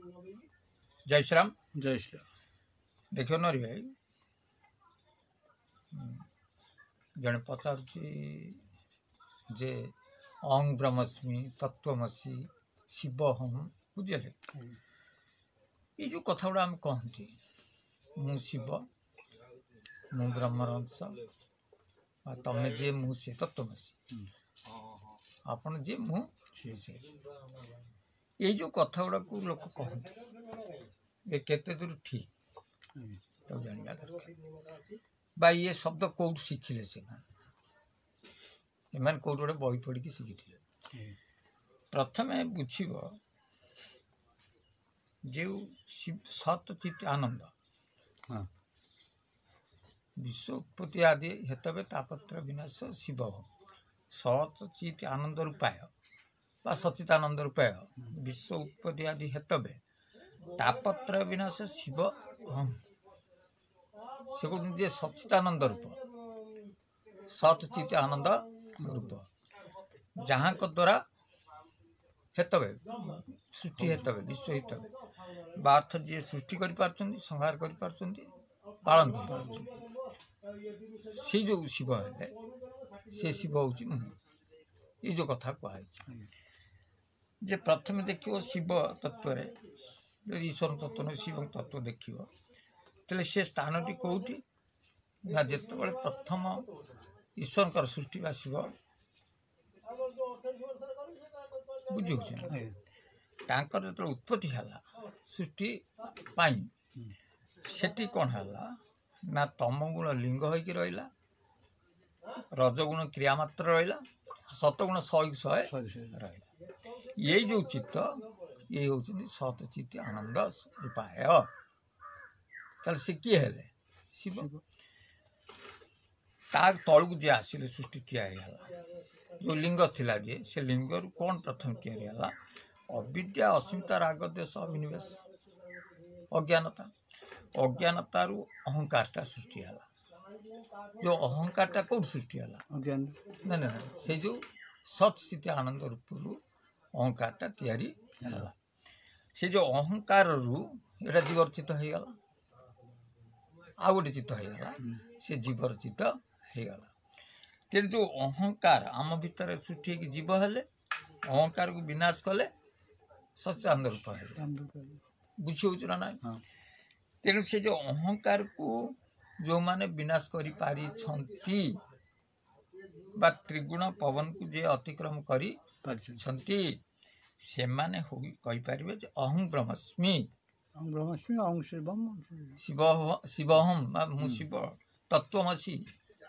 जय श्री राम। जय श्री राम। देखो नरी भाई जड़े पचार जे अहं ब्रह्मस्मि तत्वमसी शिव हम बुझे ये जो कथा गुड़ा आम कहती मु शिव मु ब्रह्मरंश तमें जे मु से तत्वमसी आपन जे मु से ये जो कथा गुड़ा को लोक कहते ये केते दूर ठीक तो जानवा दरकार बा ये शब्द कौट शिखिले से एम कौट गोटे बही पढ़ी शिखी प्रथम बुझब जो सत चित आनंद विश्व उत्पत्ति आदि हेतवे तापत्र विनाश शिव सत चित आनंद रूपाय बा सचितानंद रूपाय विश्व उत्पत्ति आदि हेतवे तापत्र विनाश शिव हम से कहते सचितानंद रूप सत चित आनंद रूप जहाँ को द्वारा हेतवे सृष्टि हेतवे विश्व हेतवे बार्थ जी सृष्टि कर संहार कर पालन कर सी जो शिव है से शिव हूँ ये जो कथा कहुई जे प्रथम देखिए शिव तत्व ईश्वर तत्व न शिव तत्व देख तेल से स्थान टी कौटी ना जिते प्रथम ईश्वर सृष्टि बा शिव बुझे जो उत्पत्ति है सृष्टि सेठी कौन है ना तम गुण लिंग होगी रहा रजगुण क्रिया मात्र रहा सतगुण 100 रहा ये जो चित्त ये हूँ सत चित्त आनंद रूपाय ताल से किए हेले शिव तलू जे आसिले सृष्टि या जो लिंग थिला जे से लिंग रु कौन प्रथम या अविद्या अस्मिता राग देश अभिनिवेश अज्ञानता अज्ञानता रु अहंकारटा सृष्टि है जो अहंकारटा कौन सृष्टि है अज्ञान ना ना से जो सत स्थिति आनंद रूप अहंकारटा तैयारी है से जो अहंकार रु एटा जीवर चित्त हो गला आ गोटे चित्त होगा से जीवर चित्त होगा तेरे जो अहंकार आम भितर सृष्टि जीव हेले अहंकार को विनाश कले सच्चानंद रूप है बुझी हो ना ना तेणु से जो अहंकार को जो माने विनाश करि पारी छंती बा त्रिगुण पवन को जे अतिक्रम करी छंती से माने होई कहि परिबे जे अहं ब्रह्मस्मि अहं शिवम शिव शिवहम मु शिव तत्वमसी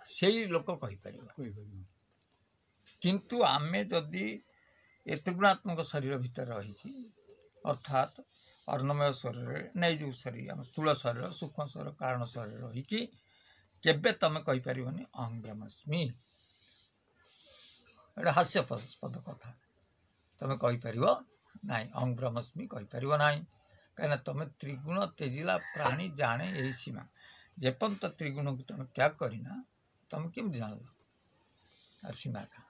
से लोक कहि परिबो किंतु आमे जदि ए त्रिगुणात्मक शरीर भीतर रही अर्थात अर्णमय शरीर नहीं जो शरीर आम स्थूल शरीर सूक्ष्म शरीर कारण शरीर रही केबे तमें कहि परिबनी अहं ब्रह्मस्मि एटा हास्यपद कथा तमें कहि परिबो नाही अहं ब्रह्मस्मि कहि परिबो नाही कहीं तुम त्रिगुण तेजिला प्राणी जाने यही सीमा जेपर्यंत त्रिगुण को तुम त्याग करना तुम केम जान सीमा का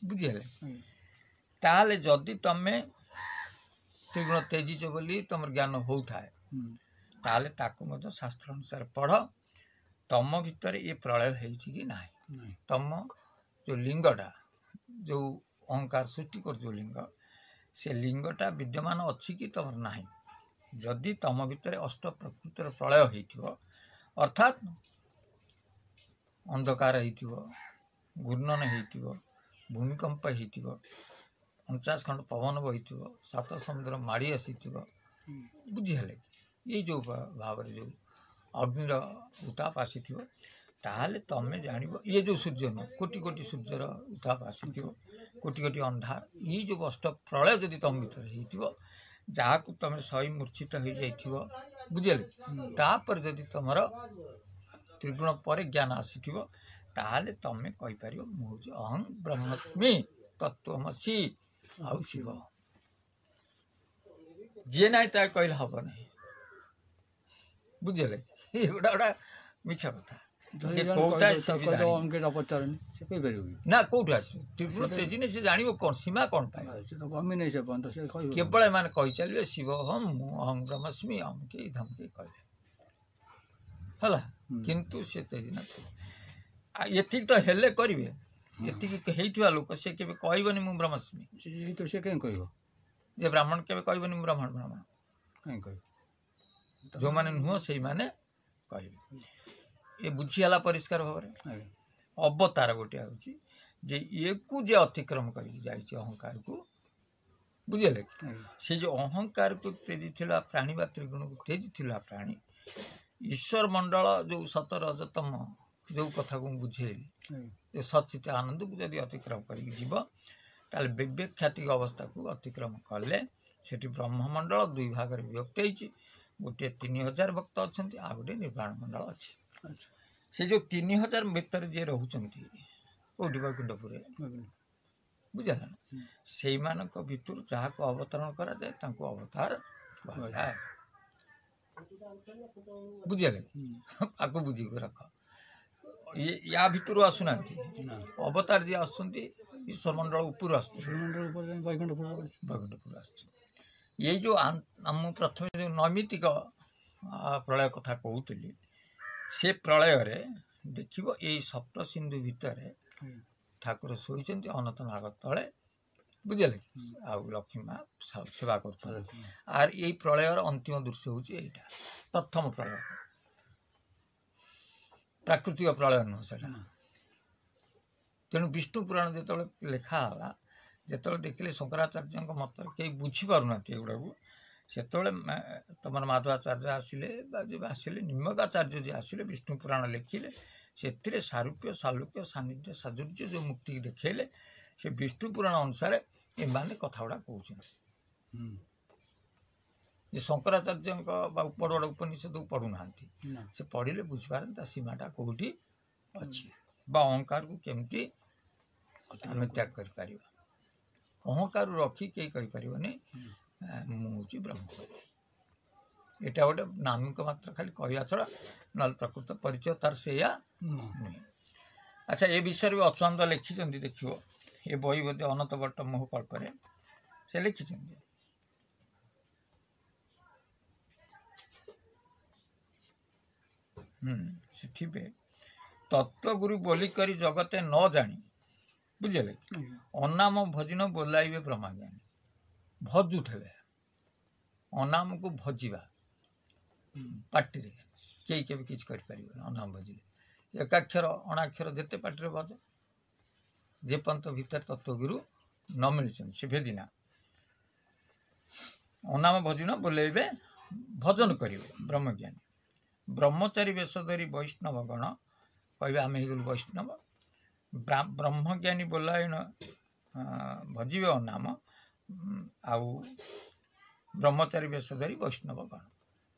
बुझे ताले जदि तुम त्रिगुण तेजिच बोली तुम ज्ञान होता है ताकू शास्त्र अनुसार पढ़ तुम भितर ये प्रलय है ना तुम जो लिंगटा जो अहंकार सृष्टि कर जो लिंग से लिंगटा विद्यमान अच्छी कि तुम ना जदि तुम भितर अष्ट प्रकृतिर प्रलय हो अर्थात अंधकार हो घूर्णन हो भूमिकंप हो 49 खंड पवन बही 7 समुद्र माड़ी आसी बुझीगले ये जो भाव जो अग्निर उताप आसी ताहले तमें जान ये जो सूर्य न कोटि कोटि सूर्यर उताप आसी कोटि कोटि अंधार ये जो अष्ट प्रलय जदि तुम भर हो जहाँ को तुम सही मूर्छित हो जाइए बुझे तापर जदि तुम त्रिगुण पर ज्ञान आसी ताहले तमें कहीपर मुझे अहं ब्रह्मस्मि तत्वमसी आउ शिव जी ना कहले हम ना बुझे ये गोटा गोटा मिछ कथा ଯେ କୋଉଟା ସେ ବି ଜାଣିବ। ଅଙ୍କେ ପଚାରୁନି ସେ କହିପାରିବ କି? ନା କୋଉଠୁ ଆସିବ ତୀକ୍ଷ୍ଣ ତେଜିନେ ସେ ଜାଣିବ କ'ଣ ସୀମା କ'ଣ ପାଇଁ। ସେ ତ କମି ନାହିଁ ସେ ପର୍ଯ୍ୟନ୍ତ ସେ କହିବ କେବଳ ଏମାନେ କହିଚାଲିବେ ଶିବ ହମ୍ ମୁଁ ଅହଂ ବ୍ରହ୍ମାସ୍ମି ଅମକେଇ ଧମକେଇ କହିବେ ହେଲା। କିନ୍ତୁ ସେ ତେଜି ନଥିବ। ଏତିକି ତ ହେଲେ କରିବେ। ଏତିକି ହେଇଥିବା ଲୋକ ସେ କେବେ କହିବନି ମୁଁ ବ୍ରହ୍ମାସ୍ମି। ଏଇ ତ ସେ କାହିଁ କହିବ? ଯେ ବ୍ରାହ୍ମଣ କେବେ କହିବନି ମୁଁ ବ୍ରାହ୍ମଣ ବ୍ରାହ୍ମଣ। କାହିଁ କହିବ? ଯେଉଁମାନେ ନୁହଁ ସେଇମାନେ କହିବେ। ଏ ବୁଝିଗଲା ପରିଷ୍କାର ଭାବରେ। ଆଜ୍ଞା। ଅବତାର ଗୋଟେ ହେଉଛି ଯେ ଇଏକୁ ଯେ ଅତିକ୍ରମ କରିକି ଯାଇଛି ଅହଙ୍କାରକୁ, ବୁଝିଲେ କି? ସେ ଯେଉଁ ଅହଙ୍କାରକୁ ତେଜିଥିଲା ପ୍ରାଣୀ ବା ତ୍ରିଗୁଣକୁ ତେଜିଥିଲା ପ୍ରାଣୀ, ଈଶ୍ୱର ମଣ୍ଡଳ ଯେଉଁ ସତ ରଜତମ ଯେଉଁ କଥାକୁ ମୁଁ ବୁଝେଇଲି, ଯେ ସଚିତ ଆନନ୍ଦକୁ ଯଦି ଅତିକ୍ରମ କରିକି ଯିବ ତାହେଲେ ବିବେକ ଖ୍ୟାତିକ ଅବସ୍ଥାକୁ ଅତିକ୍ରମ କଲେ ସେଠି ବ୍ରହ୍ମମଣ୍ଡଳ ଦୁଇ ଭାଗରେ ବିଭକ୍ତ ହେଇଛି। ଗୋଟିଏ 3000 ଭକ୍ତ ଅଛନ୍ତି, ଆଉ ଗୋଟିଏ ନିର୍ବାଣ ମଣ୍ଡଳ ଅଛି। ସେ ଯେଉଁ 3000 ଭିତରେ ଯିଏ ରହୁଛନ୍ତି କେଉଁଠି ବୈକୁଣ୍ଠପୁରରେ, ବୁଝିଲା ନା, ସେଇମାନଙ୍କ ଭିତରୁ ଯାହାକୁ ଅବତରଣ କରାଯାଏ ତାଙ୍କୁ ଅବତାର କୁହାଯାଏ। ବୁଝିଲେ? ଆକୁ ବୁଝିକି ରଖ। ୟା ଭିତରୁ ଆସୁନାହାନ୍ତି। ଅବତାର ଯିଏ ଆସୁଛନ୍ତି ଈଶ୍ୱର ମଣ୍ଡଳ ଉପରୁ ଆସୁଛନ୍ତି, ବୈକୁଣ୍ଠପୁର ଆସୁଛନ୍ତି। ଏଇ ଯେଉଁ ମୁଁ ପ୍ରଥମେ ଯେଉଁ ନୈମିତିକ ପ୍ରଳୟ କଥା କହୁଥିଲି, ସେ ପ୍ରଳୟରେ ଦେଖିବ ଏଇ ସପ୍ତ ସିନ୍ଧୁ ଭିତରେ ଠାକୁର ଶୋଇଛନ୍ତି ଅନନ୍ତ ନାଗ ତଳେ, ବୁଝିଲେ? ଆଉ ଲକ୍ଷ୍ମୀ ମା ସେବା କରୁଛନ୍ତି। ଆର୍ ଏଇ ପ୍ରଳୟର ଅନ୍ତିମ ଦୃଶ୍ୟ ହେଉଛି ଏଇଟା, ପ୍ରଥମ ପ୍ରଳୟ। ପ୍ରାକୃତିକ ପ୍ରଳୟ ନୁହଁ ସେଟା। ତେଣୁ ବିଷ୍ଣୁ ପୁରାଣ ଯେତେବେଳେ ଲେଖା ହେଲା, ଯେତେବେଳେ ଦେଖିଲେ ଶଙ୍କରାଚାର୍ଯ୍ୟଙ୍କ ମତରେ କେହି ବୁଝିପାରୁନାହାନ୍ତି ଏଗୁଡ଼ାକୁ, ସେତେବେଳେ ତମର ମାଧବାଚାର୍ଯ୍ୟ ଆସିଲେ ବା ଯେ ଆସିଲେ ନିମକାଚାର୍ଯ୍ୟ ଯିଏ ଆସିଲେ ବିଷ୍ଣୁ ପୁରାଣ ଲେଖିଲେ। ସେଥିରେ ସାରୂପ୍ୟ ସାଲୁକ୍ୟ ସାନ୍ନିଧ୍ୟ ସାଜୁର୍ଯ୍ୟ ଯେଉଁ ମୁକ୍ତିକି ଦେଖେଇଲେ, ସେ ବିଷ୍ଣୁ ପୁରାଣ ଅନୁସାରେ ଏମାନେ କଥା ଗୁଡ଼ା କହୁଛନ୍ତି। ଯେ ଶଙ୍କରାଚାର୍ଯ୍ୟଙ୍କ ବା ବଡ଼ ବଡ଼ ଉପନିଷଦକୁ ପଢ଼ୁନାହାନ୍ତି, ସେ ପଢ଼ିଲେ ବୁଝିପାରନ୍ତି ତା ସୀମାଟା କେଉଁଠି ଅଛି ବା ଅହଙ୍କାରକୁ କେମିତି ଆମେ ତ୍ୟାଗ କରିପାରିବା। ଅହଙ୍କାର ରଖି କେହି କହିପାରିବନି ମୁଁ ହେଉଛି ବ୍ରହ୍ମ। ଏଇଟା ଗୋଟେ ନାମିକ ମାତ୍ର ଖାଲି କହିବା ଛଡ଼ା, ନହେଲେ ପ୍ରକୃତ ପରିଚୟ ତାର ସେଇଆ ନୁହେଁ। ଆଚ୍ଛା, ଏ ବିଷୟରେ ବି ଅଚ୍ୟୁତାନନ୍ଦ ଲେଖିଛନ୍ତି, ଦେଖିବ ଏ ବହି ବୋଧେ ଅନନ୍ତ ବଟ ମୋହ କଳ୍ପରେ ସେ ଲେଖିଛନ୍ତି। ସେଥିବେ ତତ୍ତ୍ୱଗୁରୁ ବୋଲିକରି ଜଗତେ ନ ଜାଣି, ବୁଝିଲେ, ଅନାମ ଭଜିନ ବୋଲାଇବେ ବ୍ରହ୍ମଜ୍ଞାନୀ। ଭଜୁଥିବେ, ଅନାମକୁ ଭଜିବା ପାଟିରେ କେହି କେବେ କିଛି କରିପାରିବନି। ଅନାମ ଭଜିଲେ ଏକାକ୍ଷର ଅଣାକ୍ଷର ଯେତେ ପାଟିରେ ଭଜ, ଯେପର୍ଯ୍ୟନ୍ତ ଭିତରେ ତତ୍ତ୍ୱଗୁରୁ ନ ମିଳିଛନ୍ତି ସେ ଭେଦିନା। ଅନାମ ଭଜିନ ବୋଲେଇବେ, ଭଜନ କରିବେ ବ୍ରହ୍ମଜ୍ଞାନୀ। ବ୍ରହ୍ମଚାରୀ ବେଶ ଧରି ବୈଷ୍ଣବ ଗଣ କହିବେ ଆମେ ହେଇଗଲୁ ବୈଷ୍ଣବ। ବ୍ରହ୍ମଜ୍ଞାନୀ ବୋଲାୟନ ଭଜିବେ ଅନାମ, ଆଉ ବ୍ରହ୍ମଚାରୀ ବେଶ ଧରି ବୈଷ୍ଣବ ଗଣ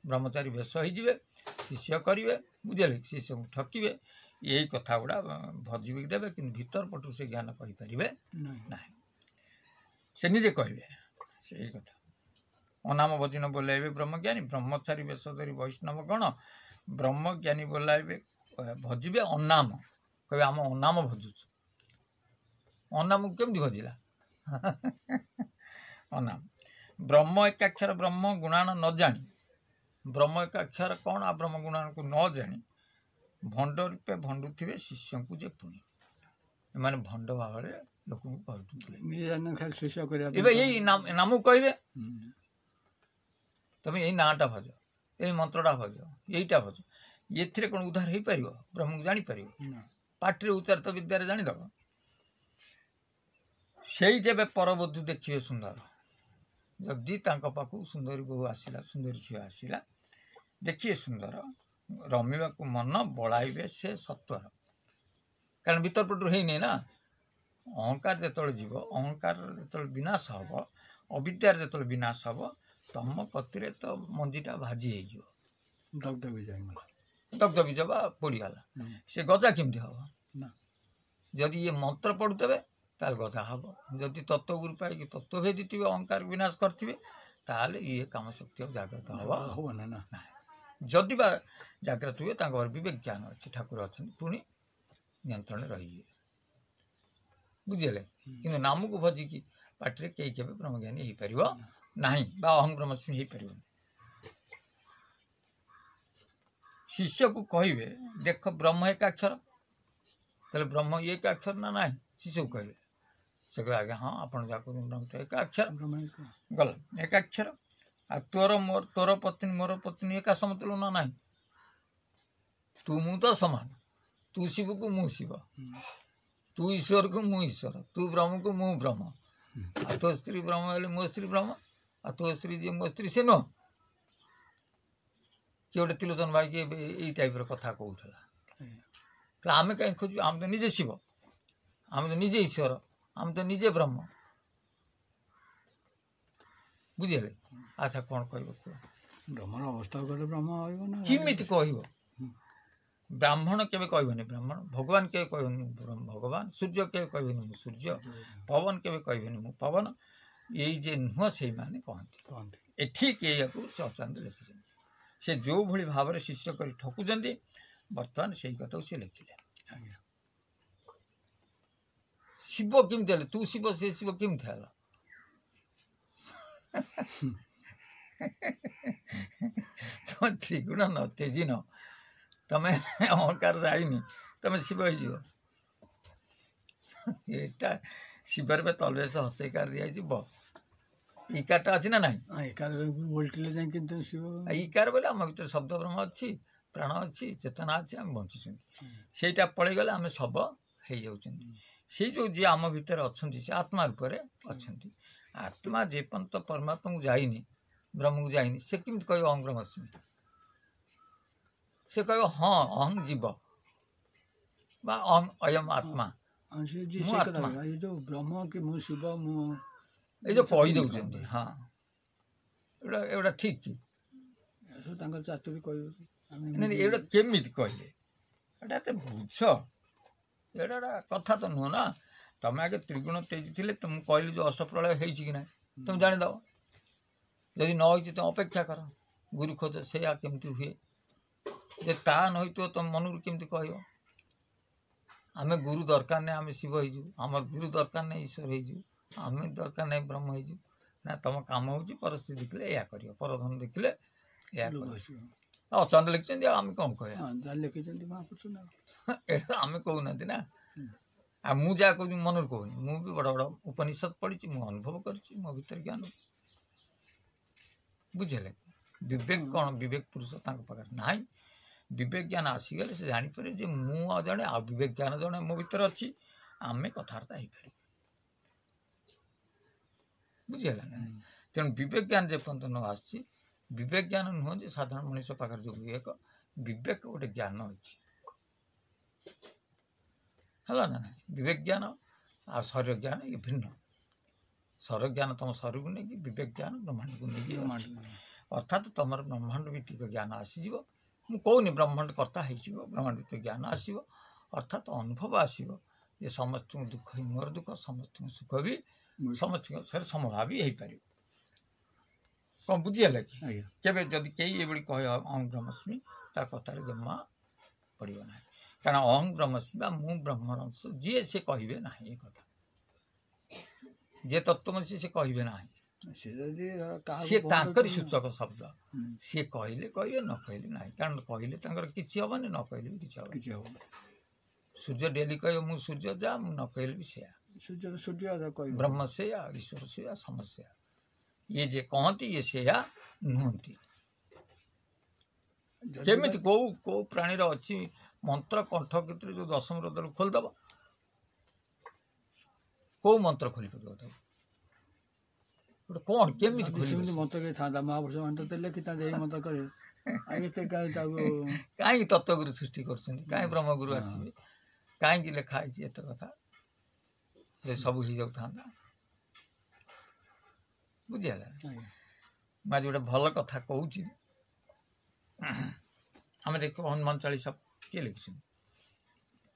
ବ୍ରହ୍ମଚାରୀ ବେଶ ହେଇଯିବେ, ଶିଷ୍ୟ କରିବେ, ବୁଝିଲେ, ଶିଷ୍ୟଙ୍କୁ ଠକିବେ। ଏଇ କଥା ଗୁଡ଼ା ଭଜିବି ଦେବେ, କିନ୍ତୁ ଭିତର ପଟୁ ସେ ଜ୍ଞାନ କହିପାରିବେ ନାହିଁ। ସେ ନିଜେ କହିବେ ସେଇ କଥା। ଅନାମ ଭଜିନ ବୋଲାଇବେ ବ୍ରହ୍ମଜ୍ଞାନୀ, ବ୍ରହ୍ମଚାରୀ ବେଶ ଧରି ବୈଷ୍ଣବ ଗଣ ବ୍ରହ୍ମଜ୍ଞାନୀ ବୋଲାଇବେ ଭଜିବେ ଅନାମ, କହିବେ ଆମ ଅନାମ ଭଜୁଛୁ। ଅନାମକୁ କେମିତି ଭଜିଲା? ଅନାମ ବ୍ରହ୍ମ ଏକାକ୍ଷର ବ୍ରହ୍ମ ଗୁଣାଣ ନ ଜାଣି, ବ୍ରହ୍ମ ଏକାକ୍ଷର କ'ଣ ଆ ବ୍ରହ୍ମ ଗୁଣାଣକୁ ନ ଜାଣି ଭଣ୍ଡ ରୂପେ ଭଣ୍ଡୁଥିବେ ଶିଷ୍ୟଙ୍କୁ ଯେ ପୁଣି। ଏମାନେ ଭଣ୍ଡ ଭାବରେ ଲୋକଙ୍କୁ ଭଣ୍ଡୁଥିବେ। ଏବେ ଏଇ ନାମକୁ କହିବେ ତମେ ଏଇ ନାଁଟା ଭଜ, ଏଇ ମନ୍ତ୍ରଟା ଭଜ, ଏଇଟା ଭଜ। ଏଥିରେ କ'ଣ ଉଦ୍ଧାର ହେଇପାରିବ? ବ୍ରହ୍ମକୁ ଜାଣିପାରିବ? ପାଟିରେ ଉଚ୍ଚାରିତ ବିଦ୍ୟାରେ ଜାଣିଦେବ। ସେଇ ଯେବେ ପରବଧୂ ଦେଖିବେ ସୁନ୍ଦର, ଯଦି ତାଙ୍କ ପାଖକୁ ସୁନ୍ଦରୀ ବୋହୂ ଆସିଲା, ସୁନ୍ଦରୀ ଝିଅ ଆସିଲା, ଦେଖିବେ ସୁନ୍ଦର, ରମିବାକୁ ମନ ବଳାଇବେ ସେ ସତ୍ୱର। କାରଣ ଭିତର ପଟରୁ ହେଇନି ନା। ଅହଙ୍କାର ଯେତେବେଳେ ଯିବ, ଅହଙ୍କାର ଯେତେବେଳେ ବିନାଶ ହେବ, ଅବିଦ୍ୟାର ଯେତେବେଳେ ବିନାଶ ହେବ, ତମ କତିରେ ତ ମଞ୍ଜିଟା ଭାଜି ହେଇଯିବ, ଦଗ୍ଧ ବା ପୋଡ଼ିଗଲା। ସେ ଗଜା କେମିତି ହେବ? ଯଦି ଇଏ ମନ୍ତ୍ର ପଢ଼ୁଥିବେ ତାହେଲେ ଗଜା ହେବ। ଯଦି ତତ୍ତ୍ୱଗୁରୁ ପାଇକି ତତ୍ତ୍ୱ ଭେଦିଥିବେ, ଅହଙ୍କାର ବିନାଶ କରିଥିବେ, ତାହେଲେ ଇଏ କାମ ଶକ୍ତି ଆଉ ଜାଗ୍ରତ ହେବ ନାହିଁ। जदि बा जाग्रत हुए तांकर विवेक ज्ञान अच्छी ठाकुर अच्छा पुणी नियंत्रण रही बुझे कि नाम को भजिकी पाटे कई के ब्रह्मज्ञानी हो पार ना अहम ब्रह्मस्मि हो पार शिष्य को कहे देख ब्रह्म एकाक्षर तेल ब्रह्म एक अक्षर ना ना शिष्य को कहे से कहे आज्ञा हाँ आप ब्रह्म तो एकाक्षर गल एकाक्षर आ तोर पत्नी मोर पत्नी एका समतुल ना ना तू मु तो समान तू शिव को मु शिव तू ईश्वर को मु ईश्वर तू ब्रह्म को मु ब्रह्म आ तो स्त्री ब्रह्म हेले मो स्त्री ब्रह्म आ तो स्त्री जी मो स्त्री से नुह किए गोटे त्रिलोचन भाई के यही टाइप कथा कहूला आम कहीं खोज आम तो निजे शिव आम तो निजे ईश्वर आम तो निजे ब्रह्म बुझे अच्छा कौन कह ब्रह्मर अवस्था गले ब्रह्म किमिति कह ब्राह्मण केवे कहबनी ब्राह्मण भगवान के कहबनी भगवान सूर्य के कहबनी सूर्य पवन के कहबनी मु पवन यही जे नुह से माने कहते ठीक या चौचांद लिखिं से जो भली भाव में शिष्य कर ठकुंट बर्तमान से कथा से लिखिले शिव केमती तू शिव से शिव केमती है तुम त्रिगुण न तेजी न तुम अहंकार जाइनी तुम शिव होटा शिवर में तलवेश हसैकार दिखाई इकारटा अच्छी ना ना इकार बोले आम भर शब्द ब्रह्म अच्छी प्राण अच्छी चेतना अच्छी आम बंचुं सेटा पलैगले आम शब हो से जो जी आम भितर अच्छा से आत्मा रूप से अच्छा आत्मा जे पर्यंत परमात्मा को जाइनी ब्रह्म को जाइनी से केमती कह अहं ब्रह्मस्मि से कह हाँ अहं जीव बा अहं अयम आत्मा जो ब्रह्म कि मु शिव मु ये जो कही दौरान हाँ एटा ठीक कि चातुरी एटा केमी कहले एटा बुझ एटा कथा तो नुह ना तुम आगे त्रिगुण तेज थे तुम कहली जो अष्टप्रलय हो कि ना तुम जाणीद जदि न हो तुम अपेक्षा कर गुरु खोज से केमती हुए जे ता न हो तुम मनरू केमती कह आम गुरु दरकार नहीं आम शिव हो आम गुरु दरकार नहीं ईश्वर हो आम दरकार नहीं ब्रह्म हो ना तुम कम हो परिस्थिति देखिले या कर परधन देखिले अचंद लिखिं आम कौन कह आम कहना ना आ मु जा कहूँ मनर कहूनी मु भी बड़ बड़ उपनिषद पढ़ी मु अनुभव कर मो भीतर ज्ञान बुझे विवेक कौन विवेक पुरुष पाखे ना विवेक ज्ञान आसीगले से जापर जे मु जड़े आ विवेक ज्ञान जड़े मो भीतर अच्छी आम कथबार्ता हो पार बुझीगला ना तेणु विवेक ज्ञान जेपर्यंत न आसी विवेक ज्ञान नुह जे साधारण मनुष्य पाखे जो विवेक विवेक गोटे ज्ञान अच्छी है ना ना विवेक ज्ञान आ शरीर ज्ञान ये भिन्न शरीर ज्ञान तुम शरीर को लेकिन विवेक ज्ञान ब्रह्मांड को लेकिन अर्थात तुम ब्रह्मांड भित्तिक ज्ञान आसीज मु कहूनी ब्रह्मांड कर्ता हो ब्रह्मांड भित्तिक ज्ञान आसो अर्थात अनुभव आसो ये समस्त दुख ही मोर दुख समस्त सुख भी समस्त समभावी हो पार कौन बुझीगला कि केवे जदि कई ये कहे अहं ब्रह्मस्मि ता कथार जमा पड़ो ना कारण अहं ब्रह्मस्मि मु ब्रह्मरंश जी से कहे ना ये कथा जे तत्वमसी से कहे ना सी सूचक शब्द सी कहले कहे न कहले ना कारण कहले किसी हेनी न कहले भी किसी सूर्य डेली कह मु सूर्य जा न कहले भी से ब्रह्म से या ईश्वर से या समस्या ये जे कहती ये से नुहति केमिति को प्राणीर अच्छी मंत्र कंठ क्षेत्र जो दशम हृदय खोलदेव कौ मंत्र खोल पकड़ कौन केमी मंत्र था महापुरुष मंत्र लिखि मंत्र करे कहीं तत्वगुरु सृष्टि कर ब्रह्मगुरु आसवे कहीं लिखाई एत कथा सब हो जाता बुझीगला मैं जो भल कथा कहूँ आम देख हनुमान चालीसा किए लिखी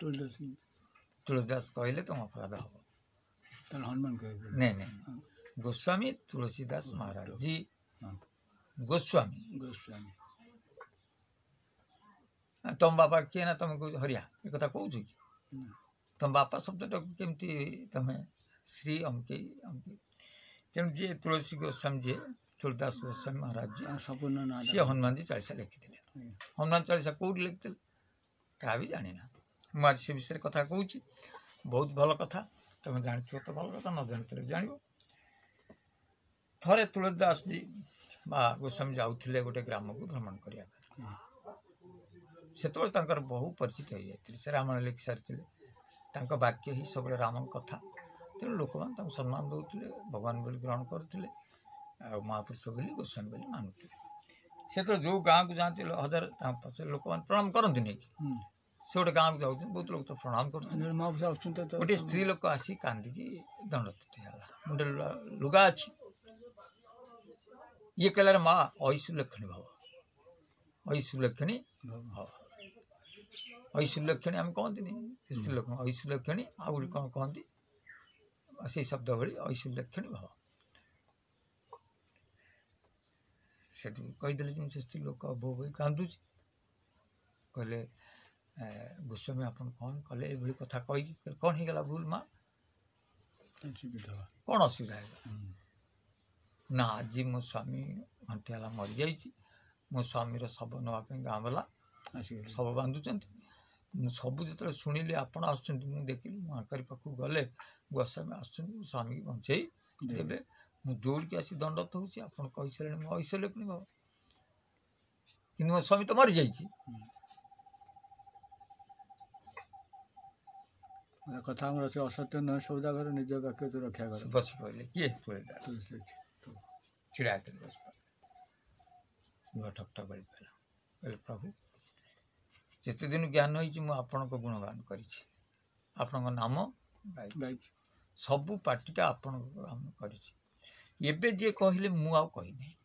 तुलसीदास कहले तुम अपराध हम हनुमान नहीं नहीं गोस्वामी तुलसीदास महाराज जी गोस्वामी तुम बापा किए ना तुम कह हरिया ये कथा कौच कि तुम बापा शब्दटा केमती तुम श्री अमके अमके तेणु जी तुलसी गोस्वामी जी तुलदास गोस्वामी महाराज जी संपूर्ण ना सी हनुमान जी चालीसा लिखिले हनुमान चालीसा कौट लिखिले ता भी जानी ना मुझे आज से विषय कथा कहूँ बहुत भल कथा तुम जान तो भल कथा न जान जान थे तुलसीदास जी बा गोस्वामी जाऊे गोटे ग्राम को भ्रमण करने से बहु परिचित हो जाते से रामायण लिखि सारी वाक्य ही सब राम कथा तेणु लोक मैंने सम्मान दौले भगवान बोली ग्रहण करते महापुरुष बोली गोस्वामी बोली मानुते से तो जो गाँव को जाते हजार पचास लोक मैंने प्रणाम करती नहीं से गोटे गाँव को जाऊँ बहुत लोग तो प्रणाम कर गोटे स्त्री लोक आसी कांदिकी दंड मुंडे लुगा अच्छी ये कहला माँ ऐसुलक्षणी भाव ऐसुलक्षणी भाव ऐसुलक्षणी आम कहती स्त्री लोक ऐसुलक्षणी आउ कौन कहती से शब्द भाई ऐसुलक्षणी भाव से कहीदे से स्त्री लोक बो बो कांदुची कहले गोस्वामी आपन कौन कले ये कथा कही कौन हो गला भूल माँ कौन असुविधा है ना आज मो स्वामी घंटेला मरी जा मो स्वामी शव नापी गाँ वाला शव बांधुंट सबू जो शुणिली आपण आस देखिली मुझे पाखक गले गोस्वामी आस स्वामी की बंचे देवे मुझे जोड़िकी आसी दंडत हूँ आप कही सारे मुझे ऐसुलक्षणी भाव कि मो स्वामी तो मरी जा कथा असत्य न सौदागर निज वाक्य तो रक्षा कर बस पड़े किए चिड़ा बस ठकठक कर कहले प्रभु जिते दिन ज्ञान होती मुझे गुणगान कर नाम गाई सबू पार्टीटा आपण जी कहले मुझे कहनी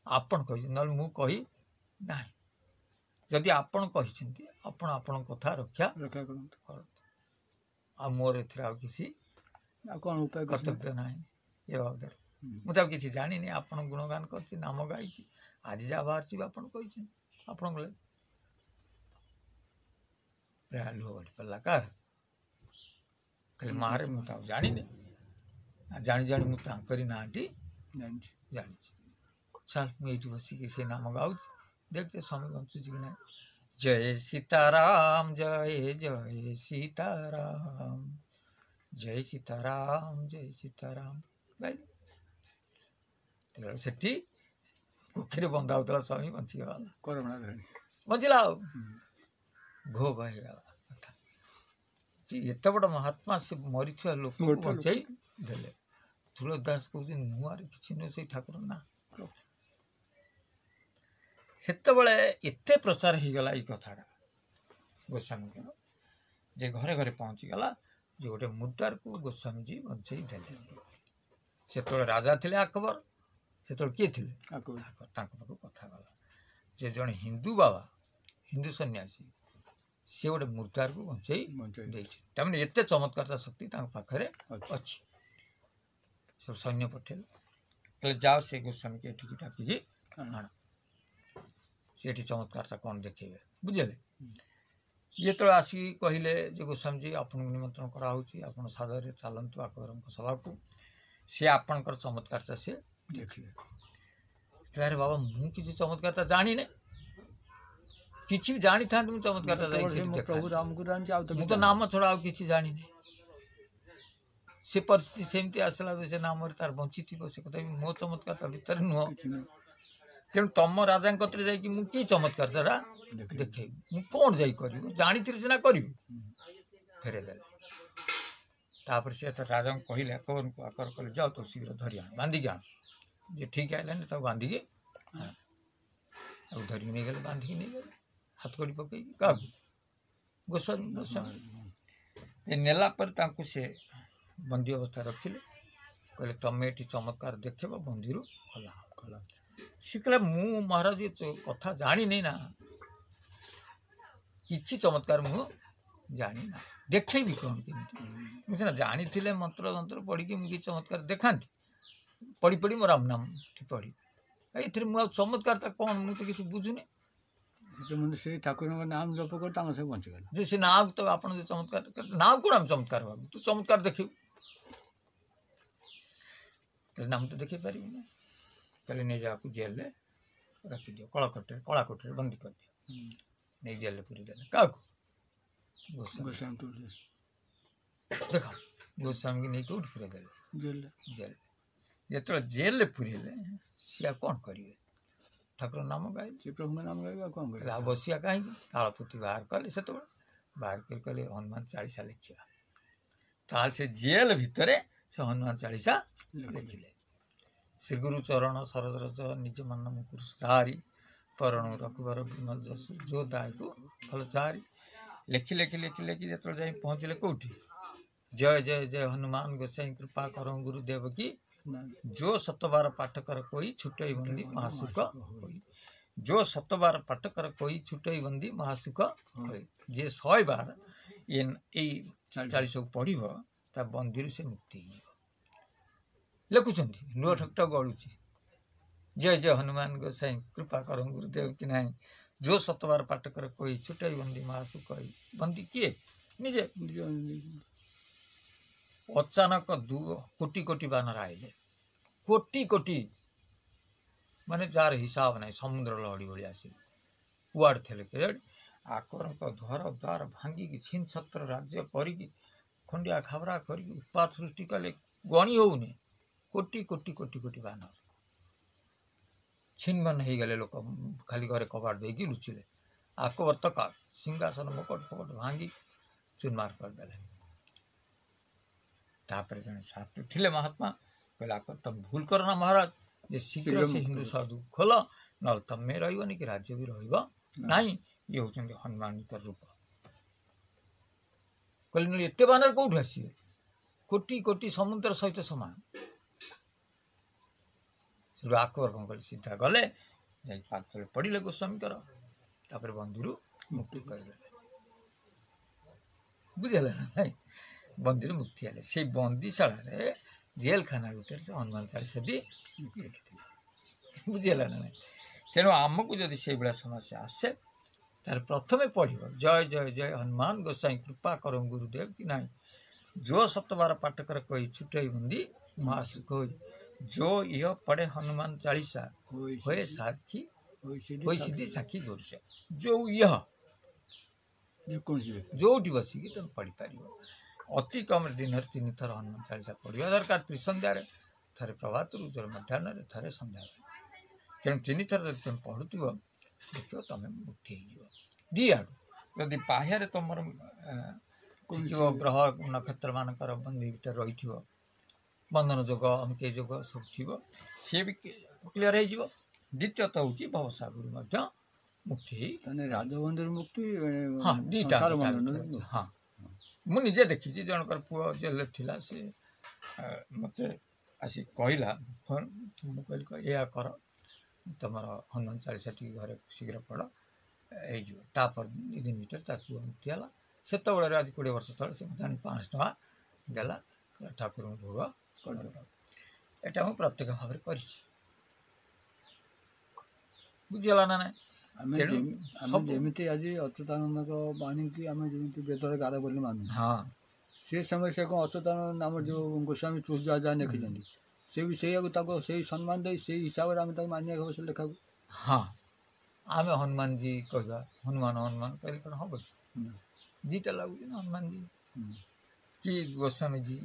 आपण कही ना कही ना जदि आपण कहते आपण आपण कथा रक्षा कर मोर किसी कर्तव्य ना ये बाबद मुझे किसी जानी आपण गुणगान कर नाम गाई आज जहाँ बाहर आपण कही आपण लुह गड़ी पड़ा कार कहले मारे मुझे जानी जानी जानी मुझे ना जानी चल मुझे बसिक से नाम गाँच देखते स्वामी बंचुच कि ना जय सीताराम जय जय सीताराम जय सीताराम जय सीताराम गाई से कुखी बंधा होता स्वामी बंचीगला बचला भोग हो कथा एत बड़ महात्मा से मरी लोक बचाई देले तुलसीदास कहते मुझे किसी नुह से ठाकुर ना सेतबले एते प्रचार हो गला ये कथाटा गोस्वामी जे घरे घरे पहुँचीगला जो गोटे मुद्दार को गोस्वामी जी बंचई देले से राजा थे अकबर से किए थे अकबर कथा गला जे जड़े हिंदू बाबा हिंदू सन्यासी सी गोटे मुर्दार को बंचई तमें एत चमत्कार शक्ति पाखे अच्छी सब सैन्य पठेल कहले जाओ से गोस्वामी के एठिक डाकिकी आण से चमत्कार कौन देखेबे बुझे ये तो आसिक कहले जो गोस्वामी जी आपन निमंत्रण कराऊँ आप सादर चलतु अकबर सभा को सी आपणकर चमत्कार से देखिए अरे बाबा मुझे किसी चमत्कार जानी ने किसी भी जानी था मुझे चमत्कार मुझे तो नाम छड़ा किसी जानी नहीं से परिस्थिति सेमती आसला से नाम तार बंची थी से कथा मो चमत्कार भितर नुह तेणु तुम राजा कि चमत्कार देखे मुझे कौन जा जानी सीना करी फेरेदे तापर से राजा कहले अकबर को अकबर कहले जाओ तो शीघ्र धरी आण बांधिकी आण जे ठीक आइलानी तक बांधिकी धरिक नहीं गले बांधिकी नहीं गले हाथ कड़ी पकई क्या गोस्वामी गोस्वामी नेला पर से बंदी अवस्था रखिले कहले तमें ये चमत्कार देखे बंदी रू खला खला सी कहला मु महाराज कथा जानी नहीं ना किसी चमत्कार मु जानी ना देखे भी कौन केमी मुझे जानी थे मंत्र मंत्र पढ़ी मुझे चमत्कार देखा पढ़ी पढ़ी मो राम नाम पढ़ी ଏଇଥିରେ ମୁଁ ଆଉ ଚମତ୍କାରଟା କ'ଣ ମୁଁ ତ କିଛି ବୁଝୁନି। ମାନେ ସେଇ ଠାକୁରଙ୍କ ନାମ ଜପ କରି ତାଙ୍କ ସବୁ ବଞ୍ଚିଗଲା। ଯେ ସେ ନାଁ ତ ଆପଣ ଯେ ଚମତ୍କାର ନାଁ କ'ଣ ଆମେ ଚମତ୍କାର ଭାବୁ, ତୁ ଚମତ୍କାର ଦେଖିବୁ ନାମ ତ ଦେଖେଇ ପାରିବୁନି। କହିଲେ ନେଇ ଯାହାକୁ ଜେଲରେ ରଖିଦିଅ, କଳା କୋଠରୀରେ ବନ୍ଦୀ କରିଦିଅ। ନେଇ ଜେଲରେ ପୁରେଇ ଦେଲେ କାହାକୁ? ଗୋସ୍ୱାମୀ ତୁଳସୀ ଦେଖ ଗୋସ୍ୱାମୀକି ନେଇ କେଉଁଠି ପୁରେଇ ଦେଲେ? ଜେଲ। ଯେତେବେଳେ ଜେଲରେ ପୁରେଇଲେ ସିଏ ଆଉ କ'ଣ କରିବେ? ଠାକୁର ନାମ ଗାଇଲେ, ସେ ପ୍ରଭୁଙ୍କ ନାମ ଗାଇବେ ଆଉ କ'ଣ କରିବେ? ଆଉ ବସିବା କାହିଁକି? ତାଳପୋଥି ବାହାର କଲେ, ସେତେବେଳେ ବାହାର କରି କହିଲେ ହନୁମାନ ଚାଳିଶା ଲେଖିବା। ତାହେଲେ ସେ ଜେଲ ଭିତରେ ସେ ହନୁମାନ ଚାଳିଶା ଲେଖିଲେ। ଶ୍ରୀଗୁରୁ ଚରଣ ସରଜ ନିଜ ମନ ମୁକୁରୁ ଧାରି ପରଣ ରଖୁବାର ବିମଲ ଯଶ ଯୋ ଦାୟକୁ ଫଳ ଚାରି। ଲେଖି ଲେଖି ଲେଖି ଲେଖି ଯେତେବେଳେ ଯାଇ ପହଞ୍ଚିଲେ କେଉଁଠି? ଜୟ ଜୟ ଜୟ ହନୁମାନ ଗୋସାଇଁ କୃପା କର ଗୁରୁଦେବ କି जो 100 पाठ कर कोई छुटई बंदी महासुख होई। जो 100 पाठ कर कोई छुटई बंदी महासुख होई। जे 100 बार ये 40 को पढ़िब ता बंदी से मुक्ति लिखुंट लुह ठकटा गलुची। जय जय हनुमान गोसाई कृपा कर गुरुदेव कि ना जो 100 बार पाठ कर कोई छुटई बंदी महासुख होई। बंदी किए? निजे। अचानक कोटी कोटी बानर आइले, कोटी कोटी माने जार हिसाब नहीं, समुद्र लहड़ी भाई आस कुआड़ थे के आकर घर द्वार भांगिकी छिन छत्र राज्य करी खंडिया खाबरा करी उत्पात सृष्टि कले गणी होने। कोटी कोटी कोटी कोटी बानर छिन बन हो गले। लोक खाली घरे कबाड़ देकी लुचिले। आकबर तक सिंहासन मुकट फकट भांगी चुरमार करदे। तापर जड़े छात्र थिले महात्मा कहला तुम भूल करो ना महाराज, जे शीघ्र से हिंदू साधु खोल न तमें रही कि राज्य भी रहा। ये होचंदी हनुमान रूप। कहले एत बानर कौट आसवे? कोटी कोटी समुद्र सहित समान। आकबर कौन कले सीधा गले पातले पड़े गोस्वामीकर तापर बंदी मुक्ति करदे। बुझेगा ना नहीं? बंदी मुक्ति हेले से बंदीशाला जेल खाना भर से हनुमान चालीसा भी लिखी। बुझेगा ना नहीं? तेणु आमको जदि से भाया समस्या आसे तार प्रथम पढ़ जय जय जय हनुमान गोसाई कृपा कर गुरुदेव कि ना जो 100 बार पाठ कर कोई छुटई बंदी महासुख हो। जो यह पढ़े हनुमान चालीसा होए साखी होई सीधी साखी गोरुष। जो यह जोटी बसिकी तुम पढ़ पार अति कम दिन 3 थर हनुमान चालीसा पढ़ा दरकार। त्रिसंध्यार थे प्रभात रुद्र मध्याह्न थे संध्या। तेणु 3 थर जब तुम पढ़ुव देख तुम मुक्ति हो। दी आड़ू जदि बाह्य तुम ग्रह नक्षत्र मानकर बंदी भर रही बंधन जोग अमके जोग सब थी सी भी क्लीयर हो। द्वितीयत हूँ भवसागर मुक्ति राजबंधु मुक्ति। हाँ दीटा हाँ मुझे देखी जनकर पुआ जेल थिला से मत आसी कहला फोन मुझे या कर तुम हनुमान चालीसा टी घरे शीघ्र पढ़ तापर 2 दिन भर पुआ मुक्ति है। से आज 20 वर्ष तले से जानी 500 टका देला ठाकुर भोग कर। एटा मु प्रत्यक्ष भाव कर बुझेगा ना ना? जमी आज अच्युतानंद बाणी की आम जमी बेदर गार बोली मानु। हाँ से समय से कौन अच्युतानंद नाम जो गोस्वामी तुलसी जहाँ लिखी से भी से सम्मान दे से हिसाब से आम मानिया से लेखा। हाँ आम हनुमान जी कह हनुमान हनुमान कह कौन हम जीटा लगुच ना हनुमान जी कि गोस्वामी जी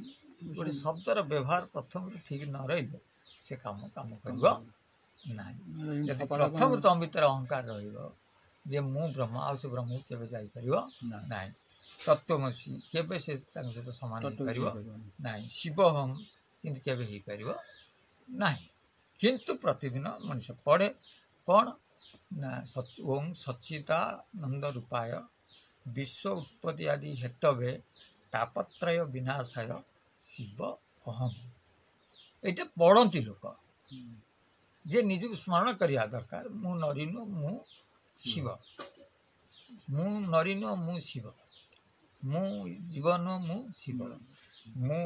गोटे शब्दर व्यवहार प्रथम ठीक न रही से काम काम कर ना। प्रथम तुम भर अहंकार रे मु ब्रह्म आ से ब्रह्म के जापर ना। तत्वमसी के सहित सामान ना। शिव हम किंतु केवे हो पार ना। किंतु प्रतिदिन मनुष्य पढ़े कौन ना ओं सच्चिदानंद रूपाय विश्व उत्पत्ति आदि हेतवे तापत्रय विनाशाय शिव अहम। ये पढ़ती लोक जे निजक स्मरण करिया दरकार। मु नरी नुह मु शिव, मु नरी नुह मु शिव, मु जीवन मु शिव, मु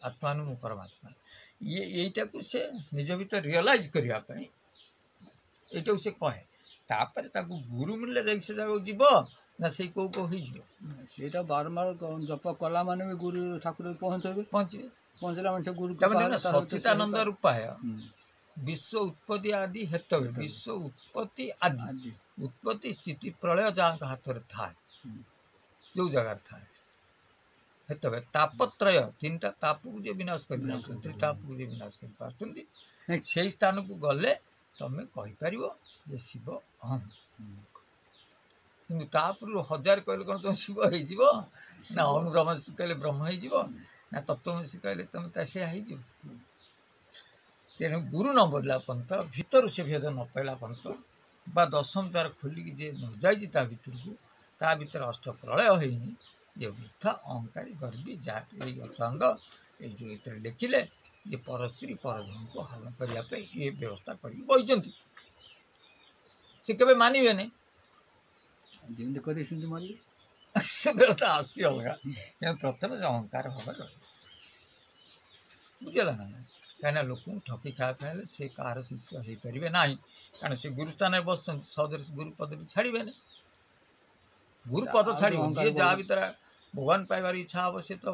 आत्मा नु मु परमात्मा। এইটা से निज भीतर रियलाइज करने এইটাও से कहे तापर ताकू गुरु मिलले जाई से जागो जीव ना से को हो ସେଇଟା ବାରମ୍ବାର ଜପ କଲା ମାନେ ବି ଗୁରୁ ଠାକୁର ପହଞ୍ଚେଇବେ पहुँचे ପହଞ୍ଚିଲା ମାନେ ସେ ଗୁରୁ तमें सच्चिदानंद रूपाय विश्व उत्पत्ति आदि हेतवे विश्व उत्पत्ति आदि उत्पत्ति स्थिति प्रलय जहाँ हाथ में थाए जो जगार थाए हेतवे तापत्रय तीन टा ताप को जे विनाश कर त्रिताप को जे विनाश कर पार्छन्ति से स्थान को गले तमें कहि परिबो जे शिव अहम किंतु तापर 1000 कहले कोन तुम शिव हो जीवो ना अनुरमसी कहले ब्रह्म हो जीवो ना तत्वमसी कहले तुम तसे हो जीवो तेणु गुरु न बोलला पंत भीतर से भेद न पाइला पंत बा दशम द्वार खोलिक जे न जाइए ता भीतर को ता भीतर अष्ट प्रलय होनी ये वृथा अहंकारी गर्वी जाट ये अचांद ये जो ये लिखिले ये पर स्त्री परधन को हरण करने ये व्यवस्था कर बही से केवे मानवे नहीं से बेलता आसी अलग प्रथम से अहंकार भाव रही बुझेगा ना कहीं लोक ठकी खा खाए से कार शिष्य हो पारे ना कारण से गुरुस्थान बस सहजरे गुरुपद भी छाड़े ना गुरुपद छाड़ जी जहाँ भीतर भगवान पाइबार इच्छा हम से तो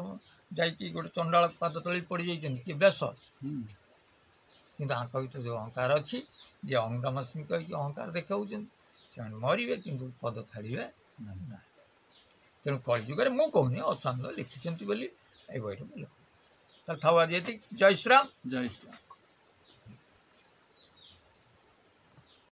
जाकि गोटे चंडाल पाद तले पड़ जाइए कि बेस कि भीतर जो अहंकार अच्छी जे अंगरामस्मी कह अहंकार देखाऊँ से मरवे कि पद छाड़े ना तेणु कलिजुगे मुझे कहूनी अचांद लिखिं बोली ये बही लिख था आज जय श्रीराम जय श्रीराम।